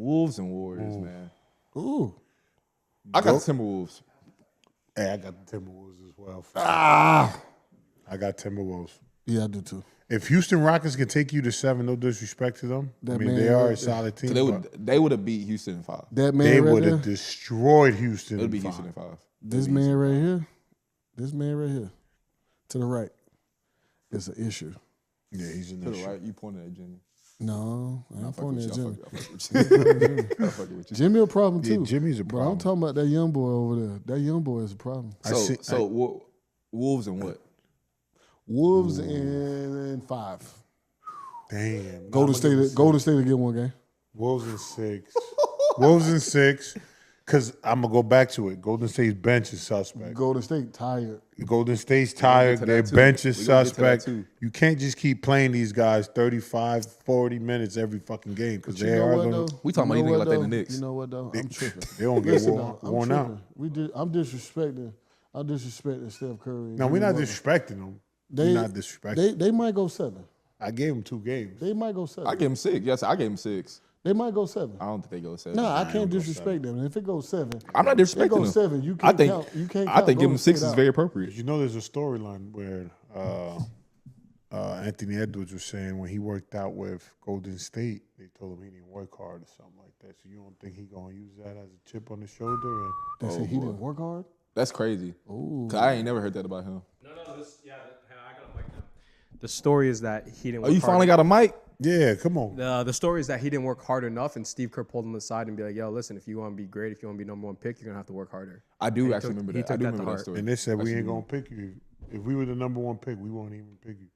Wolves and Warriors, man. Ooh. I got the Timberwolves. Hey, I got the Timberwolves as well. I got Timberwolves. Yeah, I do too. If Houston Rockets can take you to 7, no disrespect to them. They are a solid team. They would have beat Houston in 5. That man they right would there, have destroyed Houston. It would be Houston in 5. This man right here, to the right, is an issue. Yeah, he's an To issue. the right, you pointed at Jimmy. No, I ain't pointing at Jimmy. I'm fucking with you. Jimmy a problem too. Yeah, Jimmy's a But problem. I'm talking about that young boy over there. That young boy is a problem. Wolves and what? Wolves in 5. Damn. Golden State to get one game. Wolves in 6. Wolves in 6. Because I'm going to go back to it. Golden State's bench is suspect. Golden State tired. Golden State's tired. Their bench is suspect. You can't just keep playing these guys 35, 40 minutes every fucking game because they are going to. We talking about anything like that in the Knicks. You know what, though? I'm tripping. They don't get worn out. I'm disrespecting Steph Curry. No, we're not disrespecting them. We're not disrespecting They might go 7. I gave them 2 games. They might go 7. I gave them 6. Yes, I gave them 6. They might go 7. I don't think they go 7. No, I can't disrespect them. And if it goes 7, I'm not disrespecting it goes them. 7. You can't count. You can't. I think giving them 6 is out. very appropriate. You know, there's a storyline where Anthony Edwards was saying when he worked out with Golden State, they told him he didn't work hard or something like that. So you don't think he gonna use that as a chip on the shoulder? They said he didn't work hard. That's crazy. Ooh. 'Cause I ain't never heard that about him. No, I got a mic now. The story is that he didn't. Oh, you finally got a mic? Yeah, come on. The story is that he didn't work hard enough, and Steve Kerr pulled him aside and be like, "Yo, listen, if you want to be great, if you want to be number 1 pick, you're gonna have to work harder." I do actually remember he that. I took do that to remember that heart. story. And they said we ain't gonna pick you. If we were the number 1 pick, we won't even pick you.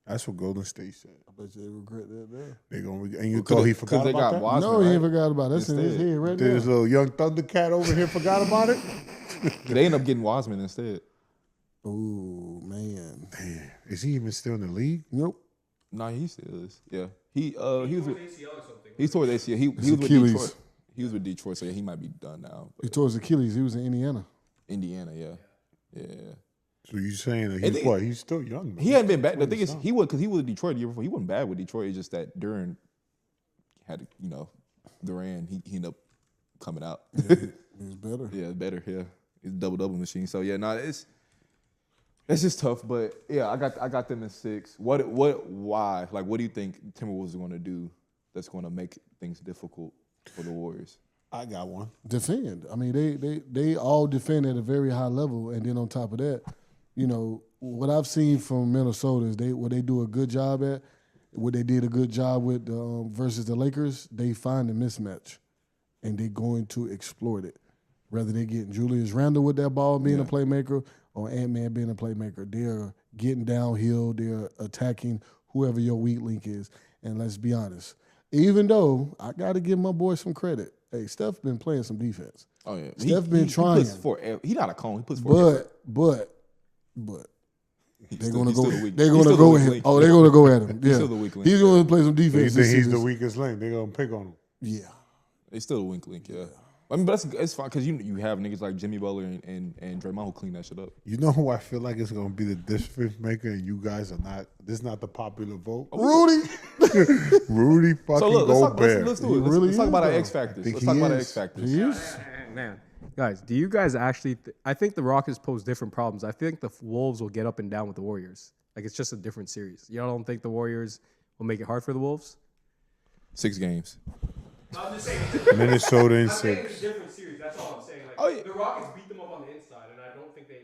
That's what Golden State said. I bet you they regret that there. They gonna and you thought he forgot they about got that? Wiseman, No, he right? ain't forgot about it. That's in his Instead. head right This now. little young Thundercat over here forgot about it. They end up getting Wiseman instead. Ooh, man. Man, is he even still in the league? Nope. No, he still is. Yeah, he was with ACL or something. he tore his ACL. He was with Achilles. Detroit. He was with Detroit, so yeah, he might be done now. He tore his Achilles. He was in Indiana. Indiana, yeah. So you saying that And he's what? He's still young. Man. He hadn't been bad. The thing is, he was because he was with Detroit the year before. He wasn't bad with Detroit. It's just that during had Durant, he ended up coming out. He was better. Yeah, better. Yeah, it's a double machine. So yeah, it's just tough. But yeah, I got them in 6. Why? Like, what do you think Timberwolves are going to do that's going to make things difficult for the Warriors? I got one. Defend. I mean, they all defend at a very high level, and then on top of that, what I've seen from Minnesota is what they do a good job at, what they did a good job with versus the Lakers. They find a mismatch, and they're going to exploit it. Whether they get Julius Randle with that ball being a playmaker or Ant-Man being a playmaker, they're getting downhill. They're attacking whoever your weak link is. And let's be honest, even though I got to give my boy some credit. Hey, Steph been playing some defense. Oh yeah, Steph been trying. He's not a cone. He puts for. But they're gonna go. They're They're gonna go at him. Oh, they're gonna go at him. Yeah, still the weak link. He's gonna play some defense. You think he's the weakest link? They're gonna pick on him. Yeah. He's still a weak link. Yeah. I mean, but it's fine because you have niggas like Jimmy Butler and Draymond who clean that shit up. You know who I feel like is going to be the difference maker, and you guys are not. This is not the popular vote. Rudy. Rudy fucking So look, Gobert. let's do it. Let's talk about our X factors. Let's talk about our X factors. He is. Man, guys, do you guys actually? I think the Rockets pose different problems. I think the Wolves will get up and down with the Warriors. Like, it's just a different series. You don't think the Warriors will make it hard for the Wolves? 6 games. I'm just saying. Minnesota in I'm saying 6. it's a different series. That's all I'm saying. Like, Oh, yeah. the Rockets beat them up on the inside, and I don't think the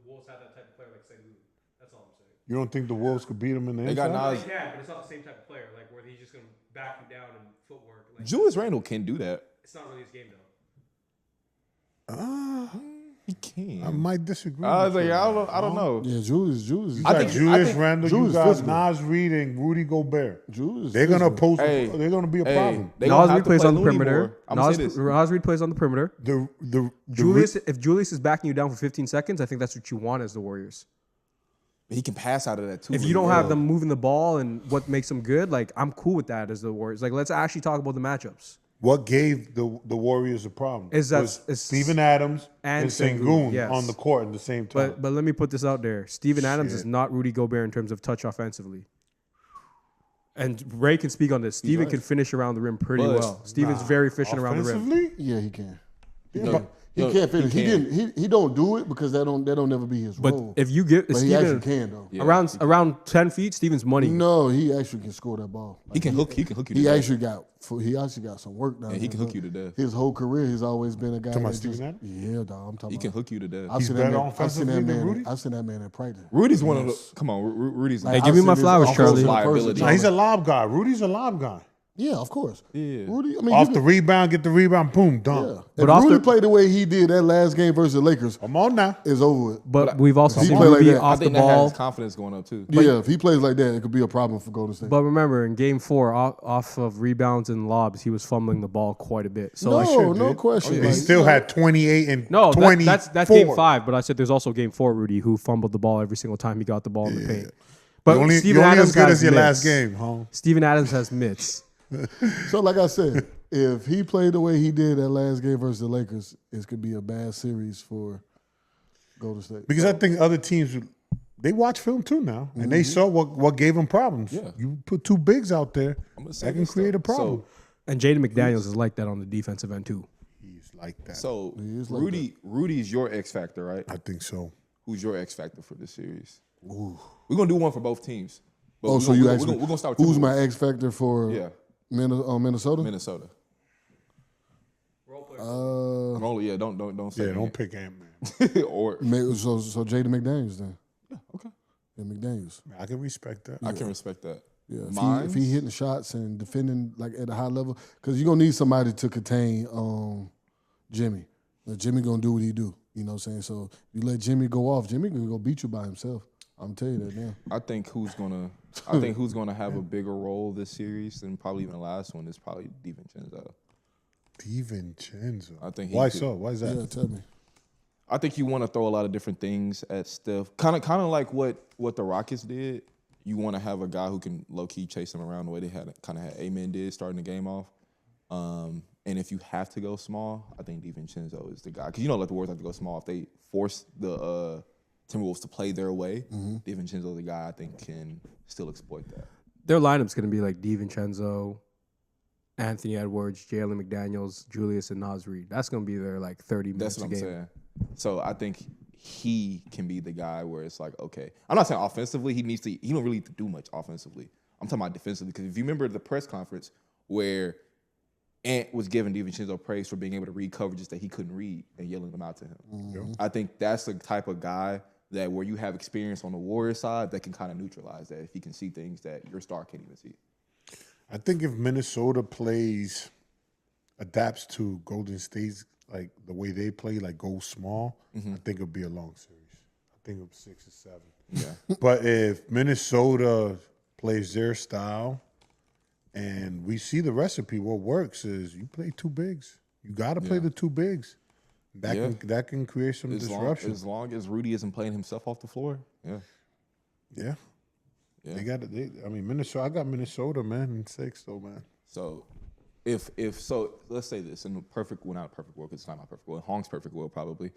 Wolves have that type of player like St. Louis. That's all I'm saying. You don't think the Wolves could beat them in the They got inside? Nas. They can, but it's not the same type of player. Like, where he's just gonna back you down in footwork. Like, Julius Randle can do that. it's not really his game though. He can. I might disagree. I was with like, you. I don't know. Yeah, Julius. You I got think- Julius I think Randle. Julius You got physical. Nas Reed and Rudy Gobert. Julius. They're gonna physical. post. Hey, They're gonna be a problem. They gonna Nas have Reed to plays play on the Looney perimeter. more. I'm gonna say this. Nas Reed plays on the perimeter. If Julius is backing you down for 15 seconds, I think that's what you want as the Warriors. He can pass out of that too. If you don't have them moving the ball and what makes them good, like, I'm cool with that as the Warriors. Like, let's actually talk about the matchups. What gave the Warriors a problem Is that- was is Steven Adams and Sengun, Sengun yes. on the court at the same time. But let me put this out there. Steven Adams is not Rudy Gobert in terms of touch offensively. And Ray can speak on this. Steven can finish around the rim pretty well. Steven's very efficient around the rim. Offensively? Yeah, he can. He He can't finish. He didn't. He don't do it because that'll never be his But role. if you give But he actually Steven can though. Yeah. around 10 feet, Steven's money. No, he actually can score that ball. He can hook you. He to death. actually got some work done. Yeah, he can hook you to death. His whole career, he's always been a guy. about that Steven just, Adams? yeah, dog. I'm talking. He about, can hook you to death. I've He's seen better that man. offensively than Rudy? I've seen that man in practice. Rudy's one of the. Come on, Rudy's. Like, Hey, give me I've my seen his flowers, offensive Charlie. Liability. Nah, he's a lob guy. Rudy's a lob guy. Yeah, of course. Yeah. Rudy. I mean, Off the rebound, get the rebound, boom, dunk. yeah. But If Rudy after- played the way he did that last game versus the Lakers, Come on now. it's over with. But we've also He seen play like Rudy that. I off the think that has ball. his confidence going up too. Yeah, if he plays like that, it could be a problem for Golden State. But remember, in Game 4, off of rebounds and lobs, he was fumbling the ball quite a bit. So no question. He Like, still had 28 and no, 24. that's Game 5. But I said there's also Game 4, Rudy, who fumbled the ball every single time he got the ball in the paint. But You're only Steven Adams as good has as your mitts. last game, huh? Steven Adams has mitts. So, like I said, if he played the way he did that last game versus the Lakers, it could be a bad series for Golden State. Because I think other teams, they watch film too now, and they saw what gave them problems. Yeah. You put two bigs out there, I'm gonna say that can this, create though. a problem. And Jaden McDaniels is like that on the defensive end, too. He's like that. So is like Rudy's your X factor, right? I think so. Who's your X factor for this series? We're gonna do one for both teams. But Oh, we're so gonna, you we're actually gonna, we're gonna start with who's Timberwolves. my X factor for Yeah, Minnesota? Minnesota. Yeah, don't say Yeah, me. don't pick Ant-Man. or So Jaden McDaniels then. okay, Yeah, McDaniels. I can respect that. I can respect that. Yeah, Mine? if he hitting shots and defending like at a high level, because you're gonna need somebody to contain Jimmy. Now, Jimmy gonna do what he do. You know what I'm saying? So you let Jimmy go off, Jimmy gonna go beat you by himself. I'm telling you that now. I think who's gonna have a bigger role this series than probably even the last one is probably DiVincenzo. DiVincenzo. I think he Why could- so? Why is that? Yeah, tell me. I think you want to throw a lot of different things at Steph. Kind of like what the Rockets did. You want to have a guy who can low key chase him around the way they had Amen did starting the game off. And if you have to go small, I think DiVincenzo is the guy because like the Warriors have to go small. If they force the Timberwolves to play their way, DiVincenzo is the guy I think can still exploit that. Their lineup's going to be like DiVincenzo, Anthony Edwards, Jalen McDaniels, Julius, and Naz Reid. That's going to be their 30 minutes That's what a I'm game. saying. So I think he can be the guy where it's like, okay, I'm not saying offensively he don't really need to do much offensively. I'm talking about defensively because if you remember the press conference where Ant was giving DiVincenzo praise for being able to read coverages that he couldn't read and yelling them out to him. I think that's the type of guy that where you have experience on the Warriors side that can kind of neutralize that if he can see things that your star can't even see. I think if Minnesota adapts to Golden State's like the way they play, like go small, I think it'll be a long series. I think it'll be 6 or 7. Yeah. But if Minnesota plays their style and we see the recipe, what works is you play two bigs. You got to play the two bigs. That can create some disruption. As long as Rudy isn't playing himself off the floor, yeah. Yeah. Yeah. They got it. Minnesota. I got Minnesota, man, in 6 though, man. So, if let's say this in a perfect, well, not a perfect world because it's not my perfect world. Hong's perfect world probably.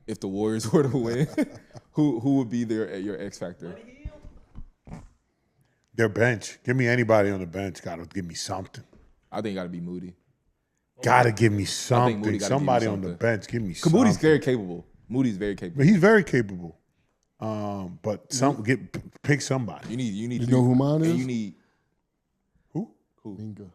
If the Warriors were to win, who would be there at your X factor? Their bench. Give me anybody on the bench. Got to give me something. I think it got to be Moody. Got to give me Moody something. gotta give me Somebody on the something. bench. Give me 'Cause something. Moody's very capable. Moody's very capable. But he's very capable. But pick somebody. You need. You know who mine and is? You need. Who? Minka.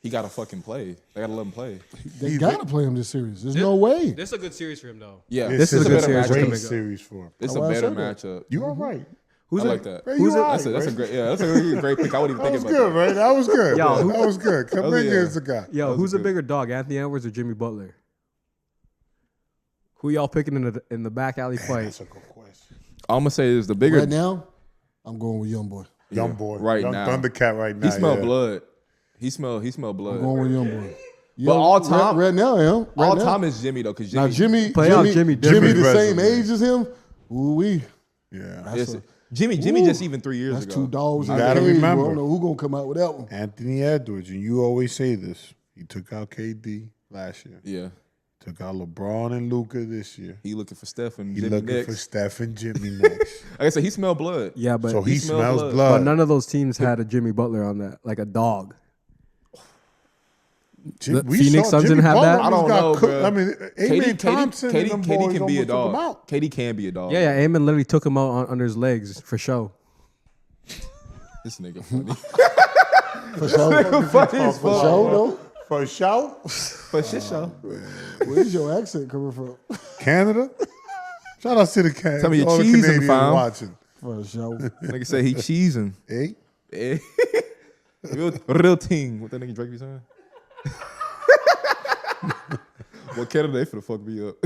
He got to fucking play. They got to let him play. They gotta play him this series. There's no way. This is a good series for him, though. Yeah, This is a good series great coming up. series for him. It's Oh, a I better said that. matchup. You all right? I like that. Ray, you all right, That's a Ray? great. Yeah, that's a great pick. I wouldn't even That was think about good, Ray. That was good. Yo, man. who- That was good. Kameron is the guy. Yo, was who's a good. bigger dog, Anthony Edwards or Jimmy Butler? Who y'all picking in the back alley fight? That's a good question. I'm gonna say is the bigger Right now, I'm going with Young Boy. Young boy. right Young now. Thundercat right now. He smell yeah. blood. He smell I'm blood. going with Young Boy. But all time- right now, yeah. Right All now. time is Jimmy though, because Now Jimmy. Jimmy, out Jimmy, Jimmy the same resume. age as him. Ooh wee. Yeah. That's, Jimmy just even 3 years that's ago. two dogs You in the gotta cage. remember. I don't know who gonna come out with that one. Anthony Edwards, and you always say this. He took out KD last year. Yeah. Took out LeBron and Luka this year. He looking for Steph and He Jimmy looking next. for Steph and Jimmy next. Like I said, he smelled blood. Yeah, but So he smelled smells blood. blood. but none of those teams had a Jimmy Butler on that, like a dog. We Phoenix saw Suns Jimmy didn't have Butler that? I don't got know, cooked. bro. I mean, Amen Thompson and them boys can be a almost took him dog. out. KD can be a dog. Yeah, yeah. Amon literally took him out under his legs for show. This nigga funny. For sure. funny as For fuck. sure, though. For sure. For shit show. Where's your accent coming from? Canada? Shout out to the Canada. Tell me you're all the cheesing, Canadians fam. watching. For sure. Nigga say he cheesing. Hey? Eh. real team. What that nigga Drake be saying? Well, Canada, they finna fuck me up.